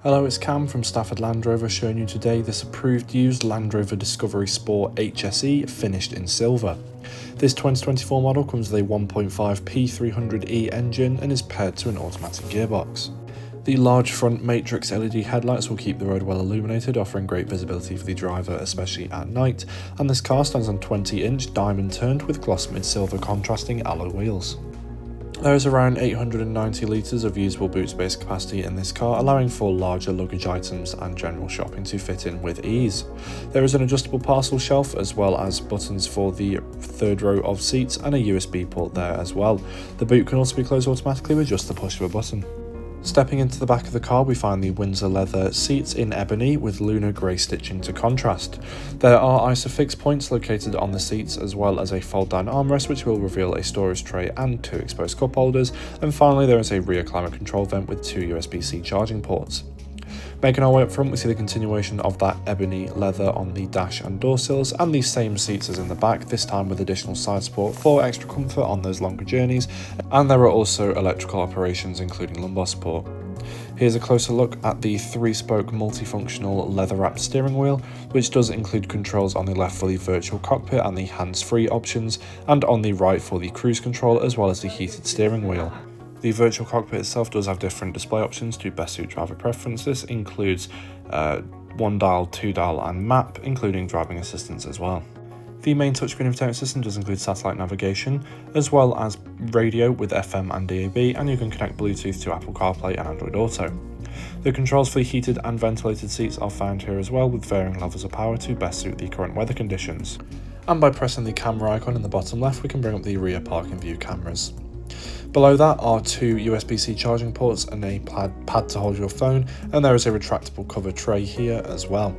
Hello, it's Cam from Stafford Land Rover showing you today this approved used Land Rover Discovery Sport HSE finished in silver. This 2024 model comes with a 1.5 P300e engine and is paired to an automatic gearbox. The large front matrix LED headlights will keep the road well illuminated, offering great visibility for the driver, especially at night, and this car stands on 20-inch diamond turned with gloss mid-silver contrasting alloy wheels. There is around 890 litres of usable boot space capacity in this car, allowing for larger luggage items and general shopping to fit in with ease. There is an adjustable parcel shelf as well as buttons for the third row of seats and a USB port there as well. The boot can also be closed automatically with just the push of a button. Stepping into the back of the car, we find the Windsor leather seats in ebony with lunar grey stitching to contrast. There are ISOFIX points located on the seats as well as a fold-down armrest which will reveal a storage tray and 2 exposed cup holders, and finally there is a rear climate control vent with 2 USB-C charging ports. Making our way up front, we see the continuation of that ebony leather on the dash and door sills and the same seats as in the back, this time with additional side support for extra comfort on those longer journeys, and there are also electrical operations including lumbar support. Here's a closer look at the 3-spoke multifunctional leather-wrapped steering wheel, which does include controls on the left for the virtual cockpit and the hands-free options, and on the right for the cruise control as well as the heated steering wheel. The virtual cockpit itself does have different display options to best suit driver preference. This includes 1 dial, 2 dial and map, including driving assistance as well. The main touchscreen infotainment system does include satellite navigation, as well as radio with FM and DAB, and you can connect Bluetooth to Apple CarPlay and Android Auto. The controls for the heated and ventilated seats are found here as well, with varying levels of power to best suit the current weather conditions. And by pressing the camera icon in the bottom left, we can bring up the rear parking view cameras. Below that are 2 USB-C charging ports and a pad to hold your phone, and there is a retractable cover tray here as well.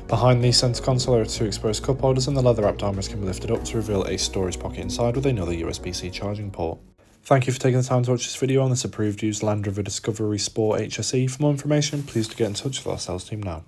Behind the centre console are 2 exposed cup holders, and the leather-wrapped armrest can be lifted up to reveal a storage pocket inside with another USB-C charging port. Thank you for taking the time to watch this video on this approved used Land Rover Discovery Sport HSE. For more information, please do get in touch with our sales team now.